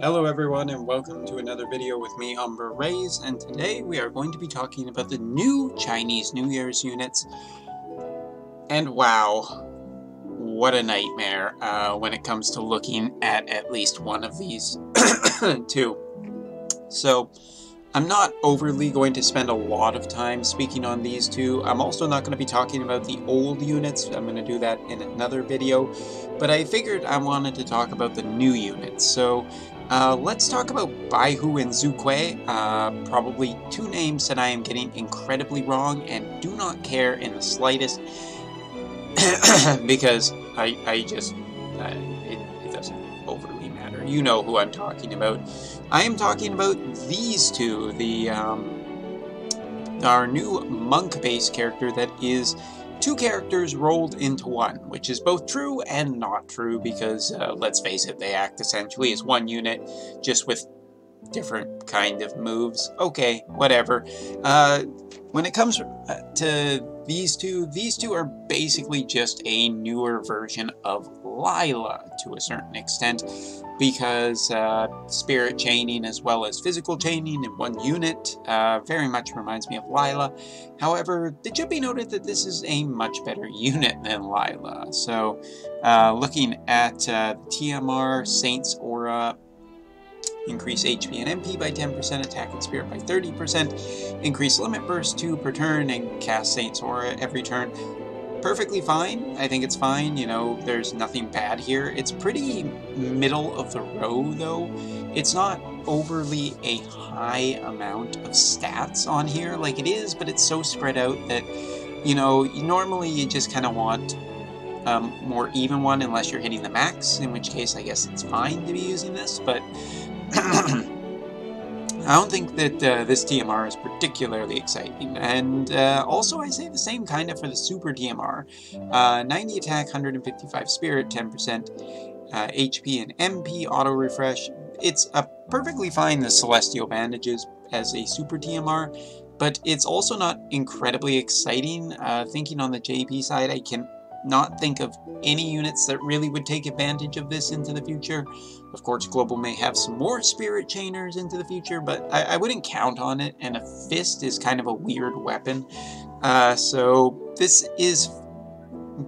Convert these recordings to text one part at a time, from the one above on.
Hello everyone and welcome to another video with me, Umber Rays, and today we are going to be talking about the new Chinese New Year's units. And wow, what a nightmare when it comes to looking at least one of these two. So I'm not overly going to spend a lot of time speaking on these two. I'm also not going to be talking about the old units. I'm going to do that in another video. But I figured I wanted to talk about the new units. So let's talk about Bai Hu Zhu Que. Probably two names that I am getting incredibly wrong and do not care in the slightest because it doesn't overly matter. You know who I'm talking about. I am talking about these two, our new monk-based character that is two characters rolled into one, which is both true and not true because, let's face it, they act essentially as one unit, just with different kind of moves. Okay, whatever. When it comes to these two are basically just a newer version of Lila to a certain extent, because spirit chaining as well as physical chaining in one unit very much reminds me of Lila. However, it should be noted that this is a much better unit than Lila. So looking at TMR, Saint's Aura, increase HP and MP by 10%, attack and spirit by 30%, increase limit burst 2 per turn, and cast Saint's Aura every turn. Perfectly fine. I think it's fine. You know, there's nothing bad here. It's pretty middle of the row, though. It's not overly a high amount of stats on here. Like, it is, but it's so spread out that, you know, normally you just kind of want more even one unless you're hitting the max, in which case I guess it's fine to be using this, but I don't think that this TMR is particularly exciting, and also I say the same kind of for the Super TMR. 90 attack, 155 spirit, 10% HP and MP, auto refresh. It's perfectly fine, the Celestial Bandages as a Super TMR, but it's also not incredibly exciting. Thinking on the JP side, I can not think of any units that really would take advantage of this into the future. Of course, Global may have some more Spirit Chainers into the future, but I wouldn't count on it, and a Fist is kind of a weird weapon. So this is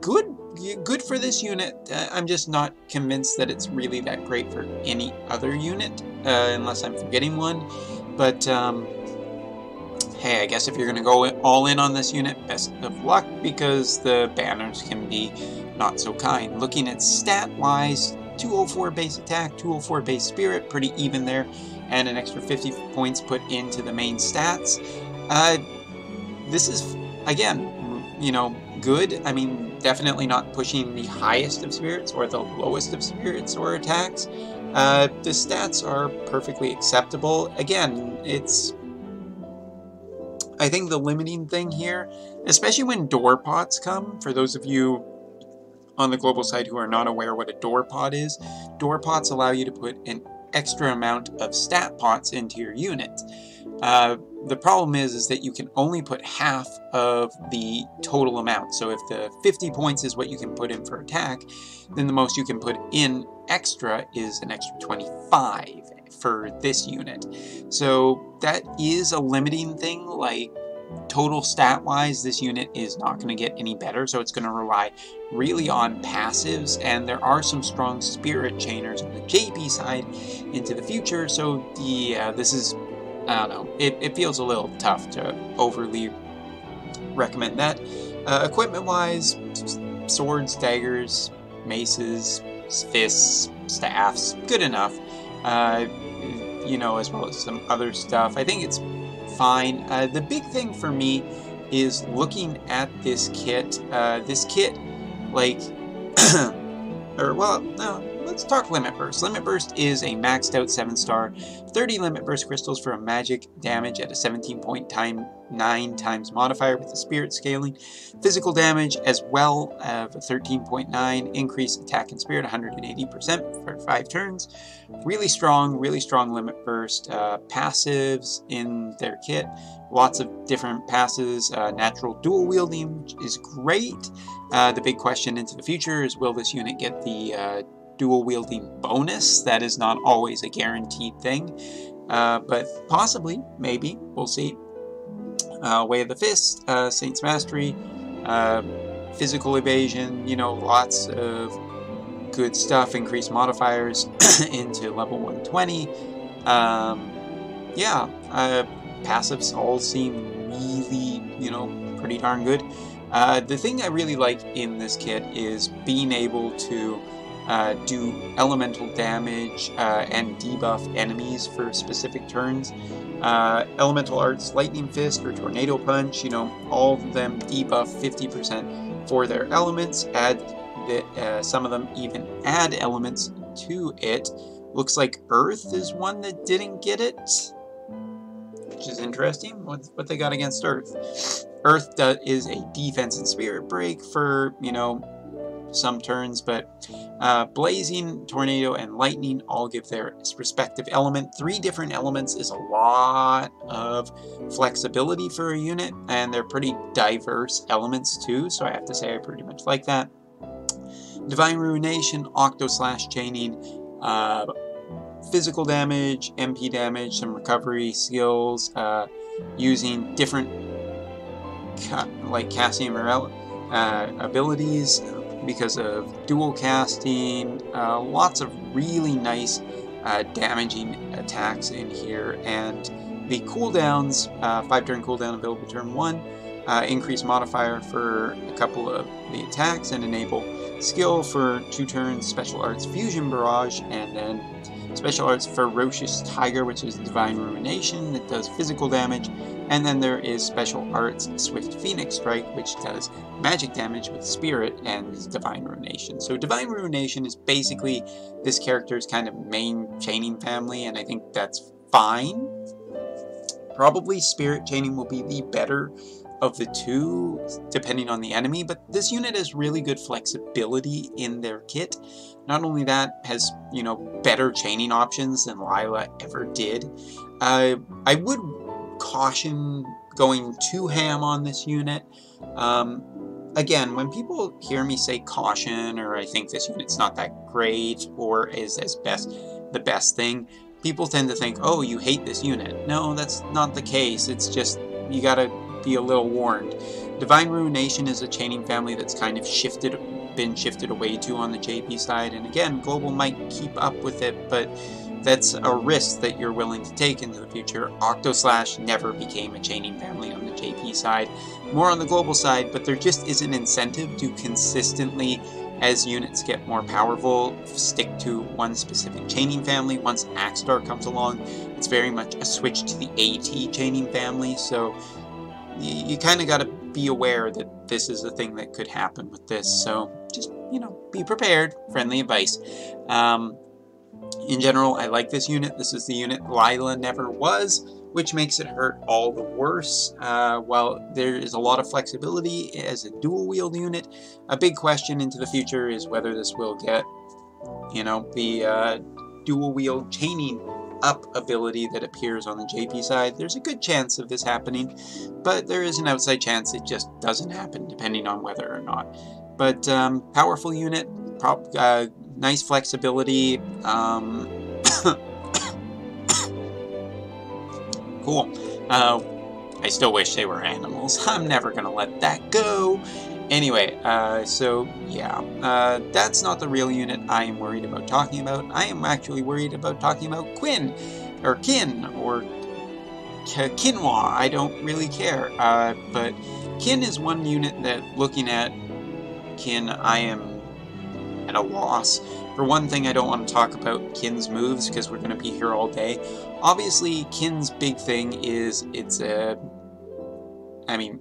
good for this unit. I'm just not convinced that it's really that great for any other unit, unless I'm forgetting one. But hey, I guess if you're going to go all in on this unit, best of luck, because the banners can be not so kind. Looking at stat-wise, 204 base attack, 204 base spirit, pretty even there, and an extra 50 points put into the main stats. This is, again, you know, good. I mean, definitely not pushing the highest of spirits or the lowest of spirits or attacks. The stats are perfectly acceptable. Again, I think the limiting thing here, especially when door pots come, for those of you on the global side who are not aware what a door pot is, door pots allow you to put an extra amount of stat pots into your unit. The problem is that you can only put half of the total amount. So if the 50 points is what you can put in for attack, then the most you can put in extra is an extra 25 for this unit. So that is a limiting thing. Like, total stat wise, this unit is not going to get any better, so it's going to rely really on passives, and there are some strong spirit chainers on the JP side into the future, so this is, I don't know, it feels a little tough to overly recommend that. Equipment wise, swords, daggers, maces, fists, staffs, good enough. You know, as well as some other stuff. I think it's fine. The big thing for me is looking at this kit. Like, or well, no, let's talk Limit Burst. Limit Burst is a maxed out 7-star, 30 Limit Burst crystals for a magic damage at a 17.9 times modifier with the spirit scaling. Physical damage as well of a 13.9, increase attack and spirit 180% for 5 turns. Really strong Limit Burst. Passives in their kit, lots of different passes. Natural dual wielding is great. The big question into the future is, will this unit get the dual wielding bonus. That is not always a guaranteed thing, but possibly, maybe, we'll see. Way of the Fist, Saint's Mastery, physical evasion, you know, lots of good stuff, increased modifiers into level 120. Yeah, passives all seem really, you know, pretty darn good. The thing I really like in this kit is being able to do elemental damage and debuff enemies for specific turns. Elemental arts, Lightning Fist or Tornado Punch, you know, all of them debuff 50% for their elements. Some of them even add elements to it. Looks like Earth is one that didn't get it, which is interesting. What they got against Earth? Earth is a defense and spirit break for, you know, some turns, but Blazing, Tornado, and Lightning all give their respective element. 3 different elements is a lot of flexibility for a unit, and they're pretty diverse elements too, so I have to say I pretty much like that. Divine Ruination, Octo-Slash Chaining, physical damage, MP damage, some recovery skills, using different like casting abilities because of dual casting. Lots of really nice damaging attacks in here, and the cooldowns, 5-turn cooldown available turn 1, increase modifier for a couple of the attacks, and enable skill for 2 turns, special arts Fusion Barrage, and then special arts Ferocious Tiger, which is Divine Ruination, that does physical damage, and then there is special arts Swift Phoenix Strike, which does magic damage with Spirit and is Divine Ruination. So Divine Ruination is basically this character's kind of main chaining family, and I think that's fine. Probably Spirit Chaining will be the better of the two, depending on the enemy, but this unit has really good flexibility in their kit. Not only that, has, you know, better chaining options than Lila ever did. I would caution going too ham on this unit. Again, when people hear me say caution, or I think this unit's not that great, or is the best thing, people tend to think, oh, you hate this unit. No, that's not the case. It's just, you gotta be a little warned. Divine Ruination is a chaining family that's kind of been shifted away to on the JP side, and again, Global might keep up with it, but that's a risk that you're willing to take into the future. Octo-Slash never became a chaining family on the JP side, more on the Global side, but there just is an incentive to consistently, as units get more powerful, stick to one specific chaining family. Once Axstar comes along, it's very much a switch to the AT chaining family, so you kind of got to be aware that this is a thing that could happen with this, so just, you know, be prepared. Friendly advice. In general, I like this unit. This is the unit Lila never was, which makes it hurt all the worse. While there is a lot of flexibility as a dual-wield unit, a big question into the future is whether this will get, you know, the dual-wield chaining up ability that appears on the JP side. There's a good chance of this happening, but there is an outside chance it just doesn't happen, depending on whether or not. But powerful unit, nice flexibility. Cool. I still wish they were animals. I'm never gonna let that go. Anyway, so yeah, that's not the real unit I am worried about talking about. I am actually worried about talking about Quinn, or Kin, or Quinoa. I don't really care. But Kin is one unit that, looking at Kin, I am at a loss. For one thing, I don't want to talk about Kin's moves because we're going to be here all day. Obviously, Kin's big thing is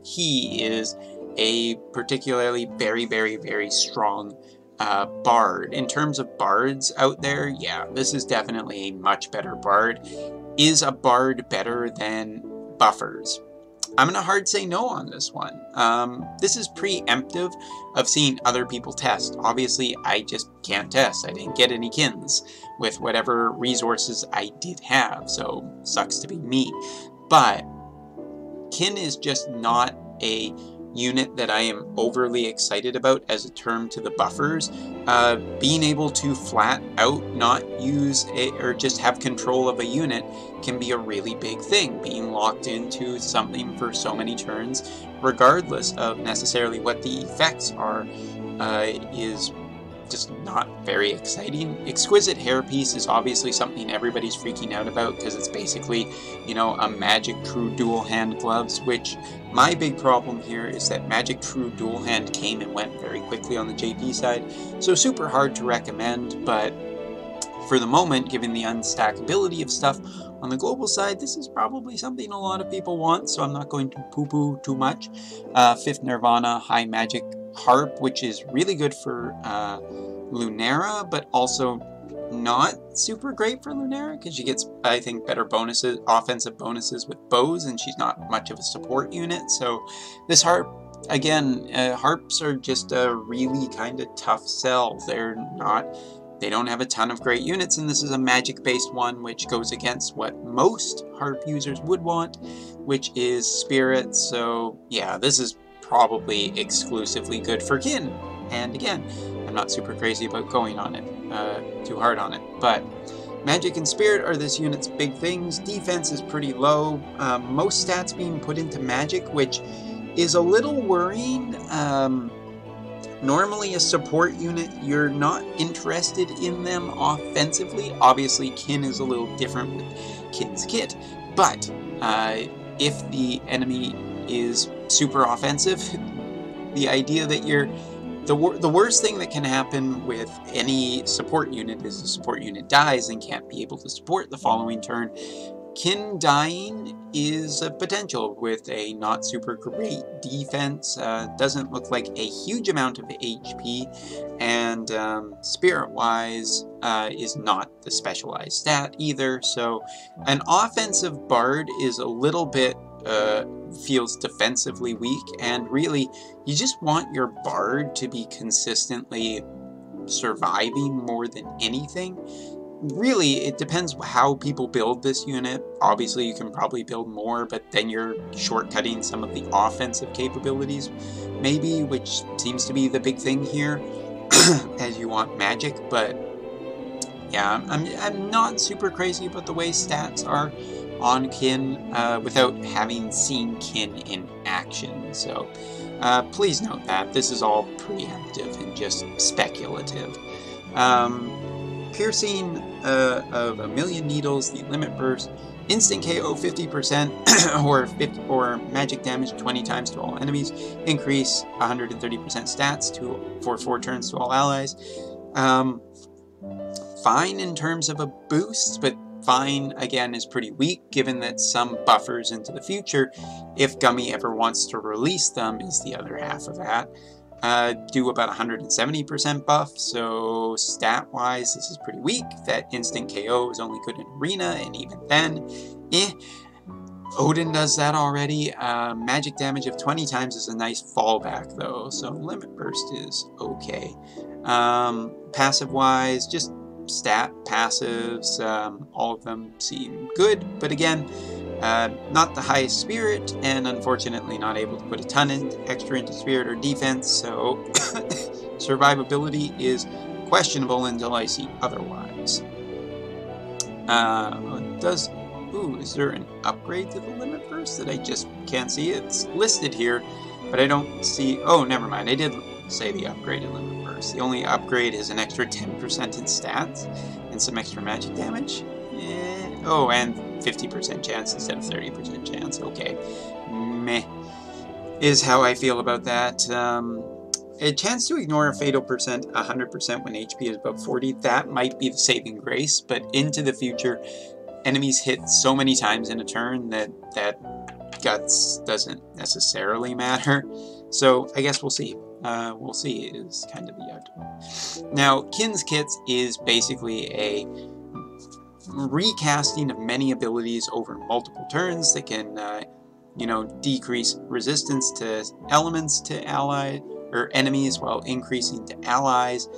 he is a particularly very, very, very strong bard. In terms of bards out there, yeah, this is definitely a much better bard. Is a bard better than buffers? I'm going to hard say no on this one. This is preemptive of seeing other people test. Obviously, I just can't test. I didn't get any Kins with whatever resources I did have, so sucks to be me. But Kin is just not a unit that I am overly excited about as a term to the buffers. Being able to flat out not use or just have control of a unit can be a really big thing. Being locked into something for so many turns, regardless of necessarily what the effects are, is just not very exciting. Exquisite Hairpiece is obviously something everybody's freaking out about because it's basically, you know, a Magic True Dual Hand Gloves, which my big problem here is that Magic True Dual Hand came and went very quickly on the JP side, so super hard to recommend, but for the moment, given the unstackability of stuff on the global side, this is probably something a lot of people want, so I'm not going to poo-poo too much. Fifth Nirvana, High Magic Harp, which is really good for Lunara, but also not super great for Lunara, because she gets, I think, better bonuses, offensive bonuses with bows, and she's not much of a support unit, so this harp, again, harps are just a really kind of tough sell. They don't have a ton of great units, and this is a magic-based one, which goes against what most harp users would want, which is spirit, so yeah, this is probably exclusively good for Kin, and again, I'm not super crazy about going on it, too hard on it, but magic and spirit are this unit's big things. Defense is pretty low, most stats being put into magic, which is a little worrying. Normally a support unit, you're not interested in them offensively. Obviously, Kin is a little different with Kin's kit, but if the enemy is super offensive, the idea that the worst thing that can happen with any support unit is the support unit dies and can't be able to support the following turn. Kin dying is a potential with a not super great defense, doesn't look like a huge amount of HP, and spirit-wise is not the specialized stat either, so an offensive bard is a little bit, feels defensively weak, and really, you just want your bard to be consistently surviving more than anything. Really, it depends how people build this unit. Obviously, you can probably build more, but then you're shortcutting some of the offensive capabilities, maybe, which seems to be the big thing here, as you want magic, but yeah, I'm not super crazy about the way stats are on Kin without having seen Kin in action, so please note that. This is all preemptive and just speculative. Piercing of 1,000,000 needles, the limit burst, instant KO 50% or magic damage 20 times to all enemies, increase 130% stats for 4 turns to all allies. Fine in terms of a boost, but fine again is pretty weak given that some buffers into the future, if Gummy ever wants to release them, is the other half of that. Do about 170% buff, so stat-wise this is pretty weak. That instant KO is only good in Arena, and even then, Odin does that already. Magic damage of 20 times is a nice fallback though, so Limit Burst is okay. Passive-wise, just stat passives, all of them seem good, but again, not the highest spirit, and unfortunately not able to put a ton extra into spirit or defense, so survivability is questionable until I see otherwise. Is there an upgrade to the Limit Burst that I just can't see? It's listed here, but I don't see... Oh, never mind, I did say the upgraded Limit Burst. The only upgrade is an extra 10% in stats and some extra magic damage. Oh, and 50% chance instead of 30% chance. Okay. Meh. Is how I feel about that. A chance to ignore a fatal percent 100% when HP is above 40. That might be the saving grace, but into the future, enemies hit so many times in a turn that guts doesn't necessarily matter. So I guess we'll see. We'll see is kind of the outcome. Now, Kin's Kits is basically a recasting of many abilities over multiple turns that can, decrease resistance to elements to allies or enemies while increasing to allies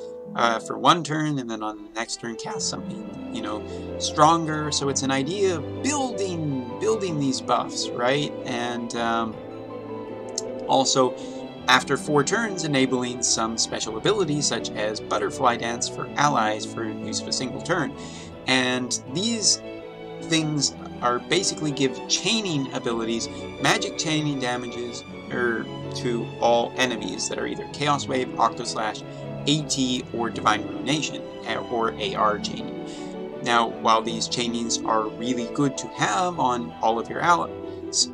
for one turn, and then on the next turn cast something, stronger. So it's an idea of building these buffs, right? And Also, after 4 turns, enabling some special abilities such as Butterfly Dance for allies for use of a single turn. And these things are basically give chaining abilities, magic chaining damages, to all enemies that are either Chaos Wave, Octoslash, AT, or Divine Ruination, or AR chaining. Now, while these chainings are really good to have on all of your allies,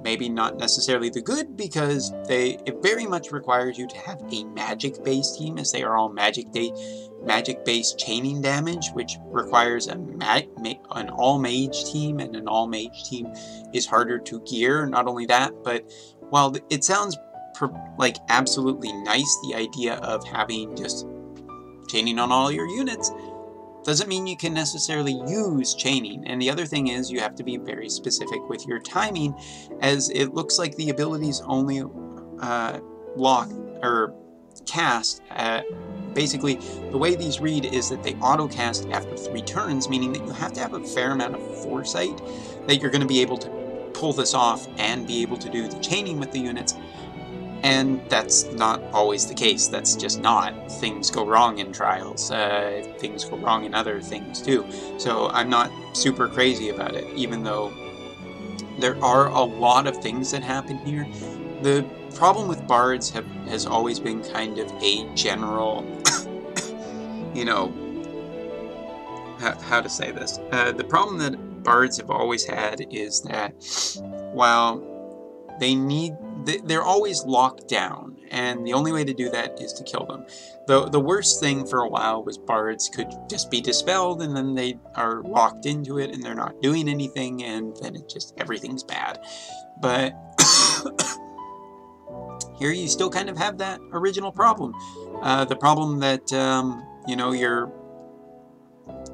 maybe not necessarily the good, because it very much requires you to have a magic-based team, as they are all magic-based chaining damage, which requires an all-mage team, and an all-mage team is harder to gear. Not only that, but while it sounds like absolutely nice, the idea of having just chaining on all your units, doesn't mean you can necessarily use chaining. And the other thing is, you have to be very specific with your timing, as it looks like the abilities only lock or cast at, basically the way these read is that they auto cast after 3 turns, meaning that you have to have a fair amount of foresight that you're going to be able to pull this off and be able to do the chaining with the units. And that's not always the case. That's just not. Things go wrong in trials. Things go wrong in other things too. So I'm not super crazy about it, even though there are a lot of things that happen here. The problem with bards has always been kind of a general, you know, how to say this. The problem that bards have always had is that while they're always locked down, and the only way to do that is to kill them. The worst thing for a while was bards could just be dispelled, and then they are locked into it, and they're not doing anything, and then everything's bad. But here you still kind of have that original problem. The problem that, you know, you're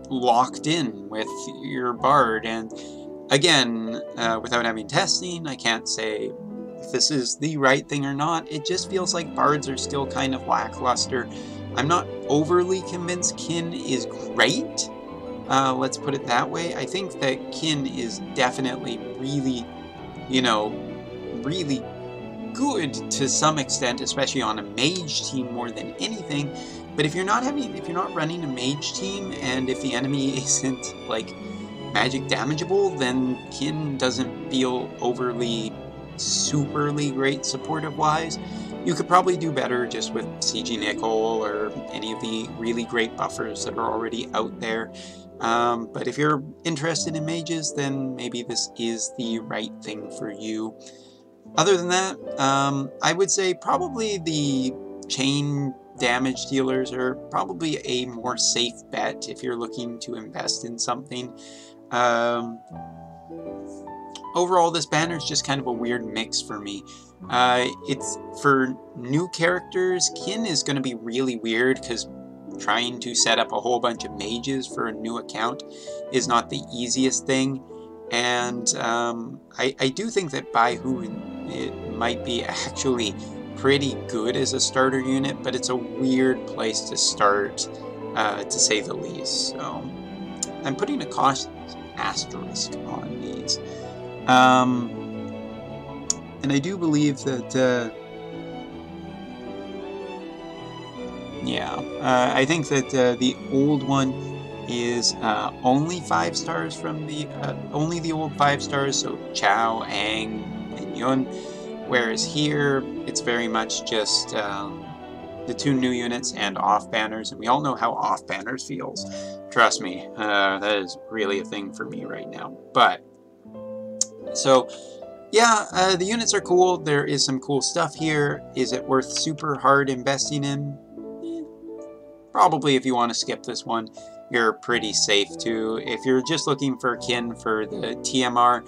locked in with your bard, and again, without having testing, I can't say if this is the right thing or not. It just feels like bards are still kind of lackluster. I'm not overly convinced Kin is great. Let's put it that way. I think that Kin is definitely really, you know, really good to some extent, especially on a mage team more than anything. But if you're not running a mage team, and if the enemy isn't like magic damageable, then Kin doesn't feel overly superly great supportive wise. You could probably do better just with CG Nickel or any of the really great buffers that are already out there. But if you're interested in mages, then maybe this is the right thing for you. Other than that, I would say probably the chain damage dealers are probably a more safe bet if you're looking to invest in something. Overall, this banner is just kind of a weird mix for me. It's for new characters. Kin is going to be really weird, because trying to set up a whole bunch of mages for a new account is not the easiest thing. And I do think that Bai Hu, it might be actually pretty good as a starter unit, but it's a weird place to start, to say the least. So I'm putting a cautious asterisk on these. And I do believe that, I think that the old one is only 5 stars from the, only the old 5 stars, so Chao, Aang, and Yun, whereas here it's very much just the 2 new units and off banners, and we all know how off banners feels. Trust me, that is really a thing for me right now. But so yeah, the units are cool. There is some cool stuff here. Is it worth super hard investing in? Probably. If you want to skip this one, you're pretty safe too. If you're just looking for Kin for the TMR,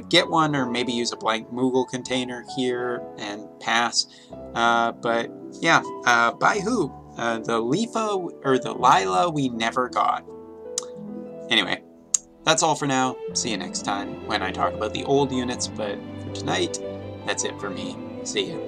get one, or maybe use a blank Moogle container here and pass. But yeah, Bai Hu, the Lifa or the Lila we never got. Anyway, that's all for now. See you next time when I talk about the old units, but for tonight, that's it for me. See ya.